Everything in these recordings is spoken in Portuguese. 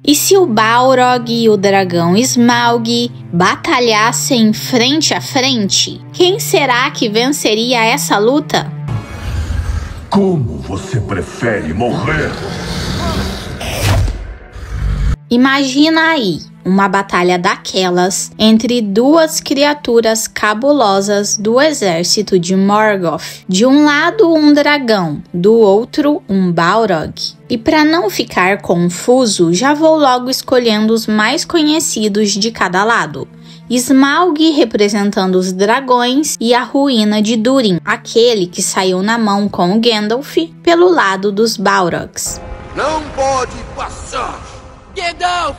E se o Balrog e o dragão Smaug batalhassem frente a frente, quem será que venceria essa luta? Como você prefere morrer? Imagina aí uma batalha daquelas entre duas criaturas cabulosas do exército de Morgoth. De um lado um dragão, do outro um Balrog. E para não ficar confuso, já vou logo escolhendo os mais conhecidos de cada lado. Smaug representando os dragões e a ruína de Durin, aquele que saiu na mão com o Gandalf pelo lado dos Balrogs. Não pode passar! Gandalf!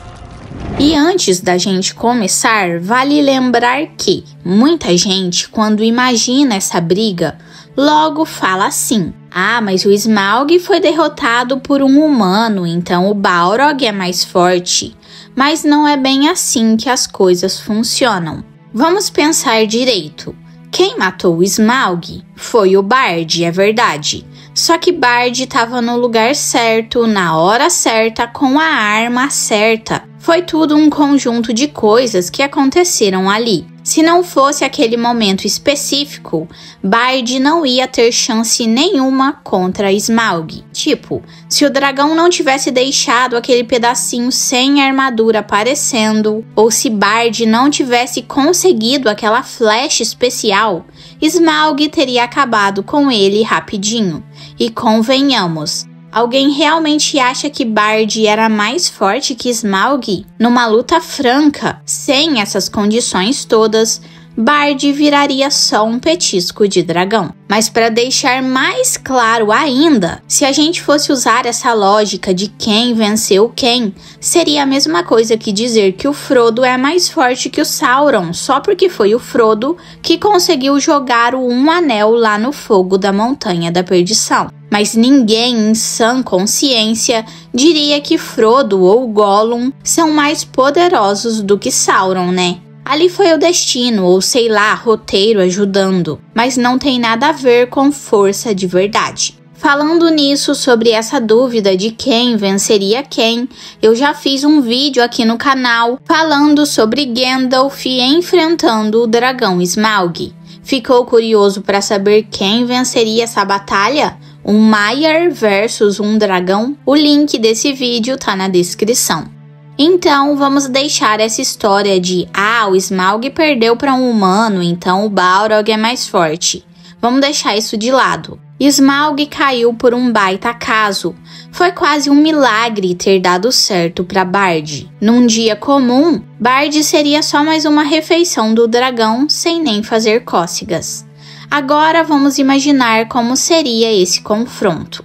E antes da gente começar, vale lembrar que muita gente, quando imagina essa briga, logo fala assim: ah, mas o Smaug foi derrotado por um humano, então o Balrog é mais forte. Mas não é bem assim que as coisas funcionam. Vamos pensar direito. Quem matou o Smaug foi o Bard, é verdade. Só que Bard estava no lugar certo, na hora certa, com a arma certa. Foi tudo um conjunto de coisas que aconteceram ali. Se não fosse aquele momento específico, Bard não ia ter chance nenhuma contra Smaug. Tipo, se o dragão não tivesse deixado aquele pedacinho sem armadura aparecendo, ou se Bard não tivesse conseguido aquela flecha especial, Smaug teria acabado com ele rapidinho. E convenhamos, alguém realmente acha que Bard era mais forte que Smaug? Numa luta franca, sem essas condições todas, Bard viraria só um petisco de dragão. Mas para deixar mais claro ainda, se a gente fosse usar essa lógica de quem venceu quem, seria a mesma coisa que dizer que o Frodo é mais forte que o Sauron, só porque foi o Frodo que conseguiu jogar o Um Anel lá no fogo da Montanha da Perdição. Mas ninguém em sã consciência diria que Frodo ou Gollum são mais poderosos do que Sauron, né? Ali foi o destino, ou sei lá, roteiro ajudando, mas não tem nada a ver com força de verdade. Falando nisso, sobre essa dúvida de quem venceria quem, eu já fiz um vídeo aqui no canal falando sobre Gandalf enfrentando o dragão Smaug. Ficou curioso para saber quem venceria essa batalha? Um Maiar versus um dragão? O link desse vídeo tá na descrição. Então, vamos deixar essa história de o Smaug perdeu para um humano, então o Balrog é mais forte. Vamos deixar isso de lado. Smaug caiu por um baita acaso. Foi quase um milagre ter dado certo para Bard. Num dia comum, Bard seria só mais uma refeição do dragão sem nem fazer cócegas. Agora vamos imaginar como seria esse confronto.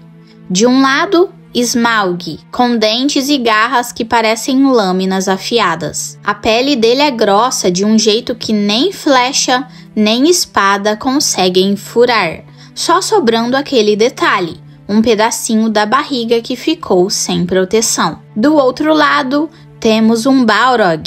De um lado, Smaug, com dentes e garras que parecem lâminas afiadas. A pele dele é grossa de um jeito que nem flecha nem espada conseguem furar, só sobrando aquele detalhe, um pedacinho da barriga que ficou sem proteção. Do outro lado, temos um Balrog,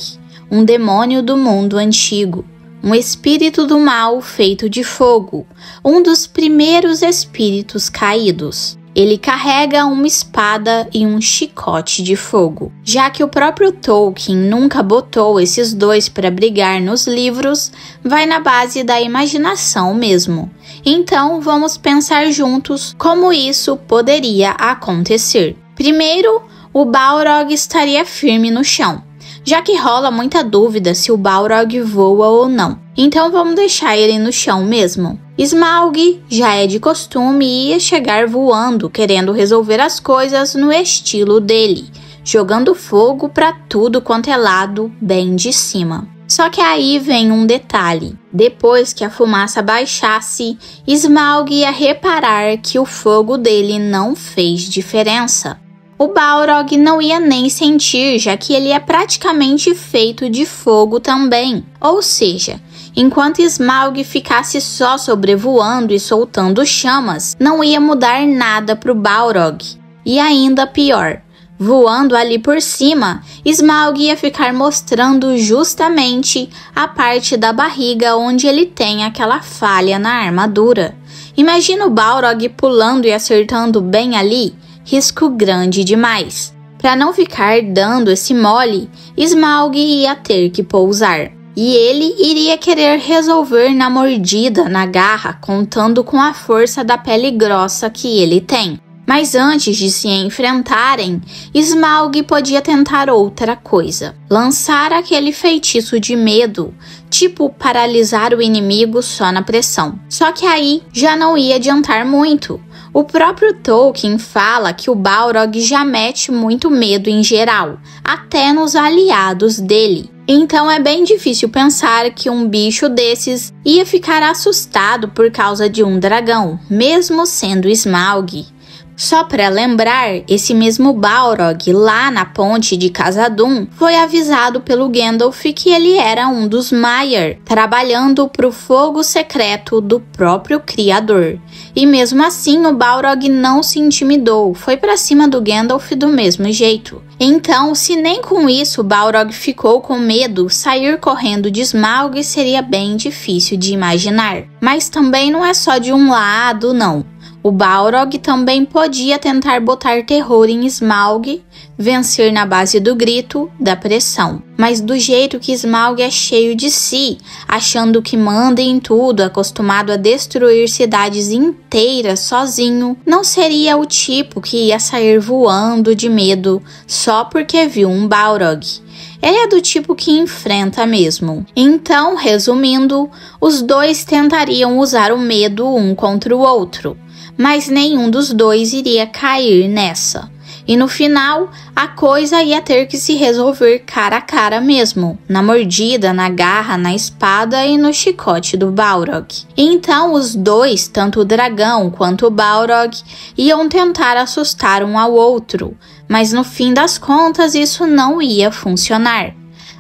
um demônio do mundo antigo, um espírito do mal feito de fogo, um dos primeiros espíritos caídos. Ele carrega uma espada e um chicote de fogo. Já que o próprio Tolkien nunca botou esses dois para brigar nos livros, vai na base da imaginação mesmo. Então vamos pensar juntos como isso poderia acontecer. Primeiro, o Balrog estaria firme no chão, já que rola muita dúvida se o Balrog voa ou não. Então vamos deixar ele no chão mesmo. Smaug, já é de costume, ia chegar voando, querendo resolver as coisas no estilo dele, jogando fogo pra tudo quanto é lado, bem de cima. Só que aí vem um detalhe. Depois que a fumaça baixasse, Smaug ia reparar que o fogo dele não fez diferença. O Balrog não ia nem sentir, já que ele é praticamente feito de fogo também. Ou seja, enquanto Smaug ficasse só sobrevoando e soltando chamas, não ia mudar nada para o Balrog. E ainda pior, voando ali por cima, Smaug ia ficar mostrando justamente a parte da barriga onde ele tem aquela falha na armadura. Imagina o Balrog pulando e acertando bem ali. Risco grande demais. Para não ficar dando esse mole, Smaug ia ter que pousar. E ele iria querer resolver na mordida, na garra, contando com a força da pele grossa que ele tem. Mas antes de se enfrentarem, Smaug podia tentar outra coisa. Lançar aquele feitiço de medo, tipo paralisar o inimigo só na pressão. Só que aí já não ia adiantar muito. O próprio Tolkien fala que o Balrog já mete muito medo em geral, até nos aliados dele. Então é bem difícil pensar que um bicho desses ia ficar assustado por causa de um dragão, mesmo sendo Smaug. Só para lembrar, esse mesmo Balrog, lá na ponte de Khazad-dûm, foi avisado pelo Gandalf que ele era um dos Maiar, trabalhando para o fogo secreto do próprio Criador. E mesmo assim, o Balrog não se intimidou, foi para cima do Gandalf do mesmo jeito. Então, se nem com isso o Balrog ficou com medo, sair correndo de Smaug seria bem difícil de imaginar. Mas também não é só de um lado, não. O Balrog também podia tentar botar terror em Smaug, vencer na base do grito, da pressão. Mas do jeito que Smaug é cheio de si, achando que manda em tudo, acostumado a destruir cidades inteiras sozinho, não seria o tipo que ia sair voando de medo só porque viu um Balrog. Ele é do tipo que enfrenta mesmo. Então, resumindo, os dois tentariam usar o medo um contra o outro. Mas nenhum dos dois iria cair nessa. E no final, a coisa ia ter que se resolver cara a cara mesmo, na mordida, na garra, na espada e no chicote do Balrog. Então os dois, tanto o dragão quanto o Balrog, iam tentar assustar um ao outro, mas no fim das contas isso não ia funcionar.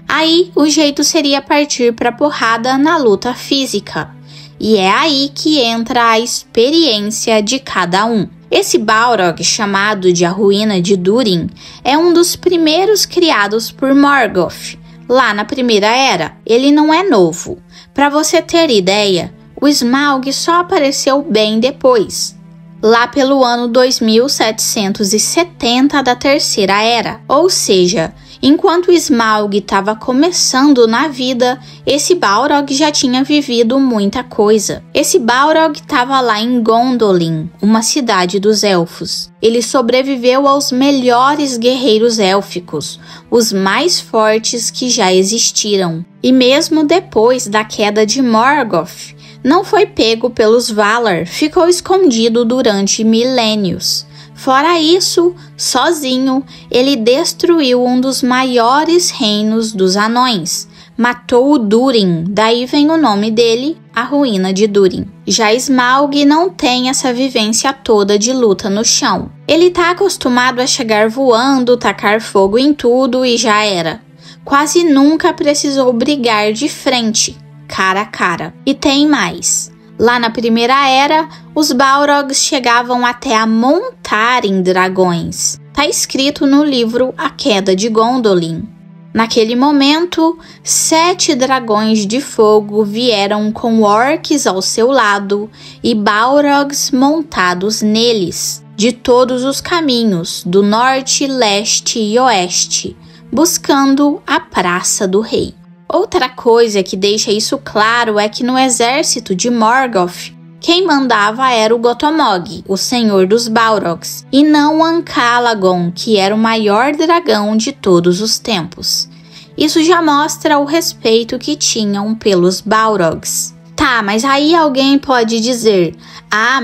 Aí o jeito seria partir para porrada na luta física. E é aí que entra a experiência de cada um. Esse Balrog, chamado de A Ruína de Durin, é um dos primeiros criados por Morgoth, lá na Primeira Era. Ele não é novo. Para você ter ideia, o Smaug só apareceu bem depois, lá pelo ano 2770 da Terceira Era. Ou seja, enquanto Smaug estava começando na vida, esse Balrog já tinha vivido muita coisa. Esse Balrog estava lá em Gondolin, uma cidade dos elfos. Ele sobreviveu aos melhores guerreiros élficos, os mais fortes que já existiram. E mesmo depois da queda de Morgoth, não foi pego pelos Valar, ficou escondido durante milênios. Fora isso, sozinho, ele destruiu um dos maiores reinos dos anões. Matou o Durin, daí vem o nome dele, A Ruína de Durin. Já Smaug não tem essa vivência toda de luta no chão. Ele tá acostumado a chegar voando, tacar fogo em tudo e já era. Quase nunca precisou brigar de frente, cara a cara. E tem mais. Lá na Primeira Era, os Balrogs chegavam até a montar em dragões. Tá escrito no livro A Queda de Gondolin. Naquele momento, 7 dragões de fogo vieram com orcs ao seu lado e Balrogs montados neles, de todos os caminhos, do norte, leste e oeste, buscando a Praça do Rei. Outra coisa que deixa isso claro é que no exército de Morgoth, quem mandava era o Gotomog, o senhor dos Balrogs, e não Ancalagon, que era o maior dragão de todos os tempos. Isso já mostra o respeito que tinham pelos Balrogs. Tá, mas aí alguém pode dizer,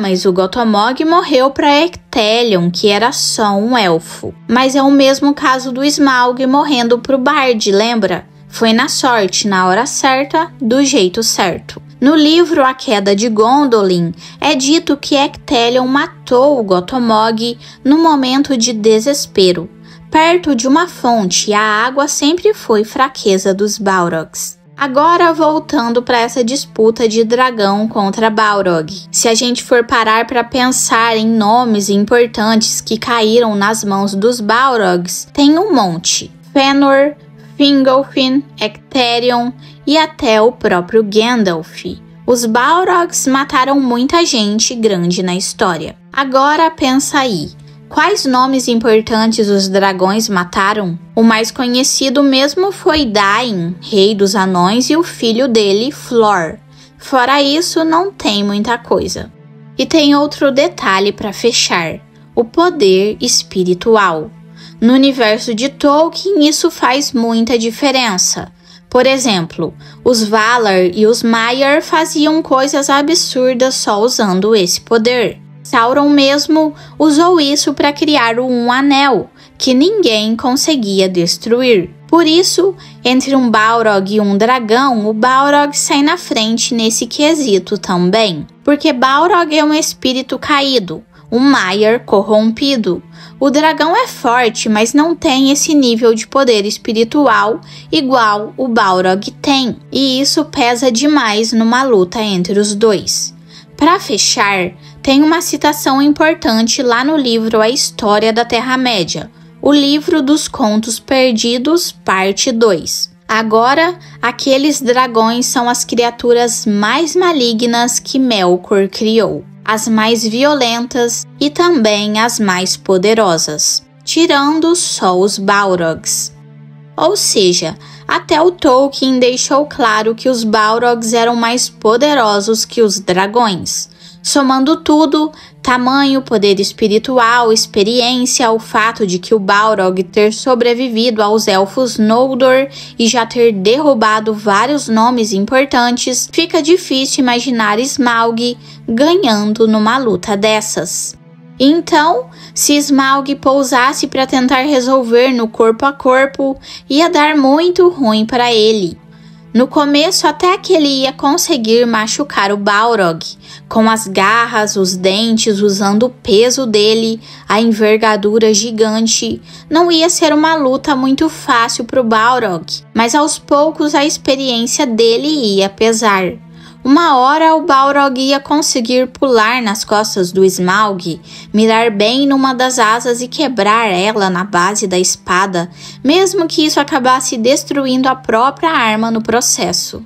mas o Gotomog morreu para Ectelion, que era só um elfo. Mas é o mesmo caso do Smaug morrendo pro Bard, lembra? Foi na sorte, na hora certa, do jeito certo. No livro A Queda de Gondolin, é dito que Ectelion matou o Gotomog no momento de desespero. Perto de uma fonte, a água sempre foi fraqueza dos Balrogs. Agora voltando para essa disputa de dragão contra Balrog. Se a gente for parar para pensar em nomes importantes que caíram nas mãos dos Balrogs, tem um monte. Fëanor, Fingolfin, Ectelion e até o próprio Gandalf. Os Balrogs mataram muita gente grande na história. Agora pensa aí, Quais nomes importantes os dragões mataram? O mais conhecido mesmo foi Dain, rei dos anões, e o filho dele, Flor. Fora isso, não tem muita coisa. E tem outro detalhe para fechar: o poder espiritual. No universo de Tolkien, isso faz muita diferença. Por exemplo, os Valar e os Maiar faziam coisas absurdas só usando esse poder. Sauron mesmo usou isso para criar o Um Anel, que ninguém conseguia destruir. Por isso, entre um Balrog e um dragão, o Balrog sai na frente nesse quesito também. Porque Balrog é um espírito caído, um Maiar corrompido. O dragão é forte, mas não tem esse nível de poder espiritual igual o Balrog tem. E isso pesa demais numa luta entre os dois. Para fechar, tem uma citação importante lá no livro A História da Terra-média, o livro dos Contos Perdidos, parte 2. Agora, aqueles dragões são as criaturas mais malignas que Melkor criou, as mais violentas e também as mais poderosas, tirando só os Balrogs. Ou seja, até o Tolkien deixou claro que os Balrogs eram mais poderosos que os dragões. Somando tudo, tamanho, poder espiritual, experiência, o fato de que o Balrog ter sobrevivido aos elfos Noldor e já ter derrubado vários nomes importantes, fica difícil imaginar Smaug ganhando numa luta dessas. Então, se Smaug pousasse para tentar resolver no corpo a corpo, ia dar muito ruim para ele. No começo, até que ele ia conseguir machucar o Balrog, com as garras, os dentes, usando o peso dele, a envergadura gigante. Não ia ser uma luta muito fácil para o Balrog, mas aos poucos a experiência dele ia pesar. Uma hora o Balrog ia conseguir pular nas costas do Smaug, mirar bem numa das asas e quebrar ela na base da espada, mesmo que isso acabasse destruindo a própria arma no processo.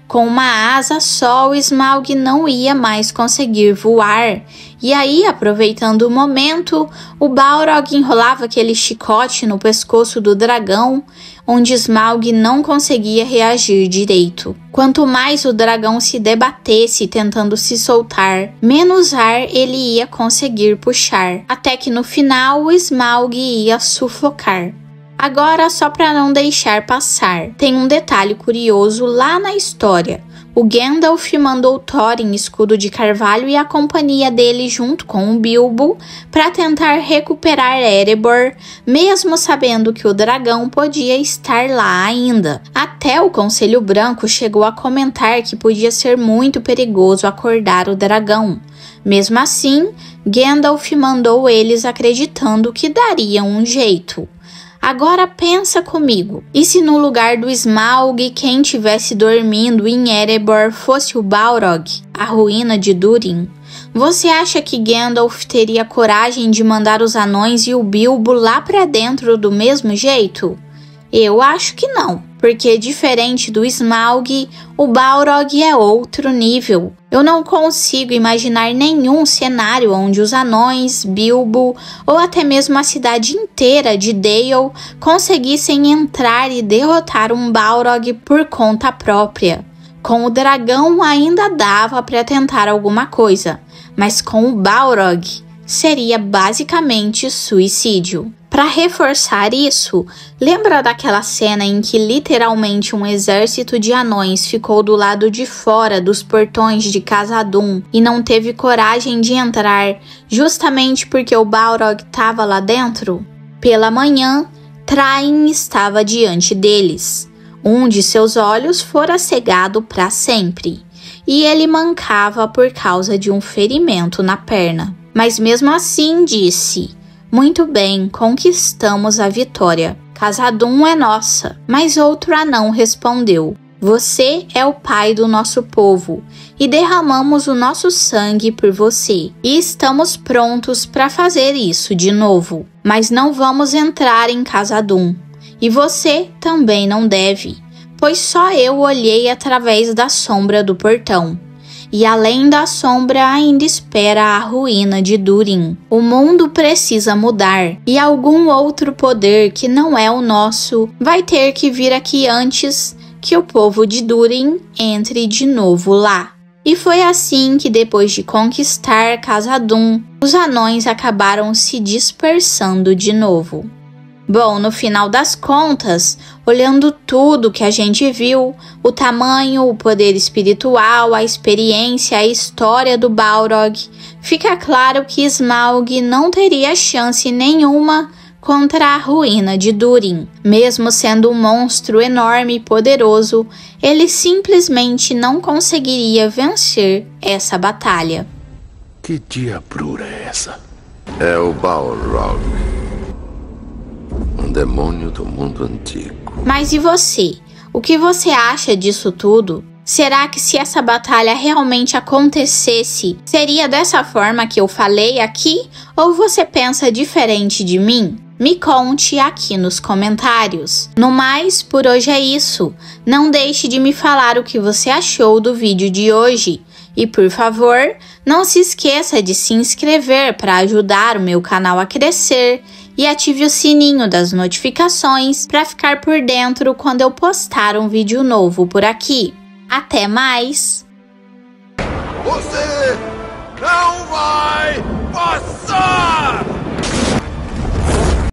Com uma asa só, o Smaug não ia mais conseguir voar, e aí, aproveitando o momento, o Balrog enrolava aquele chicote no pescoço do dragão, onde Smaug não conseguia reagir direito. Quanto mais o dragão se debatesse tentando se soltar, menos ar ele ia conseguir puxar, até que no final o Smaug ia sufocar. Agora, só para não deixar passar, tem um detalhe curioso lá na história. O Gandalf mandou Thorin, escudo de carvalho, e a companhia dele junto com o Bilbo para tentar recuperar Erebor, mesmo sabendo que o dragão podia estar lá ainda. Até o Conselho Branco chegou a comentar que podia ser muito perigoso acordar o dragão. Mesmo assim, Gandalf mandou eles acreditando que daria um jeito. Agora pensa comigo, e se no lugar do Smaug quem tivesse dormindo em Erebor fosse o Balrog, a ruína de Durin? Você acha que Gandalf teria coragem de mandar os anões e o Bilbo lá pra dentro do mesmo jeito? Eu acho que não, porque diferente do Smaug, o Balrog é outro nível. Eu não consigo imaginar nenhum cenário onde os anões, Bilbo ou até mesmo a cidade inteira de Dale conseguissem entrar e derrotar um Balrog por conta própria. Com o dragão ainda dava para tentar alguma coisa, mas com o Balrog seria basicamente suicídio. Para reforçar isso, lembra daquela cena em que literalmente um exército de anões ficou do lado de fora dos portões de Khazad-dûm e não teve coragem de entrar justamente porque o Balrog estava lá dentro? Pela manhã, Thrain estava diante deles. Um de seus olhos fora cegado para sempre, e ele mancava por causa de um ferimento na perna. Mas mesmo assim disse: "Muito bem, conquistamos a vitória. Khazad-dûm é nossa." Mas outro anão respondeu: "Você é o pai do nosso povo, e derramamos o nosso sangue por você, e estamos prontos para fazer isso de novo. Mas não vamos entrar em Khazad-dûm, e você também não deve, pois só eu olhei através da sombra do portão. e além da sombra ainda espera a ruína de Durin. O mundo precisa mudar e algum outro poder que não é o nosso vai ter que vir aqui antes que o povo de Durin entre de novo lá. E foi assim que, depois de conquistar Khazad-dûm, os anões acabaram se dispersando de novo. Bom, no final das contas, olhando tudo que a gente viu, o tamanho, o poder espiritual, a experiência, a história do Balrog, fica claro que Smaug não teria chance nenhuma contra a ruína de Durin. Mesmo sendo um monstro enorme e poderoso, ele simplesmente não conseguiria vencer essa batalha. Que diabrura é essa? É o Balrog, um demônio do mundo antigo. Mas e você? O que você acha disso tudo? Será que se essa batalha realmente acontecesse, seria dessa forma que eu falei aqui? Ou você pensa diferente de mim? Me conte aqui nos comentários. No mais, por hoje é isso. Não deixe de me falar o que você achou do vídeo de hoje. E por favor, não se esqueça de se inscrever para ajudar o meu canal a crescer e ative o sininho das notificações para ficar por dentro quando eu postar um vídeo novo por aqui. Até mais! Você não vai passar!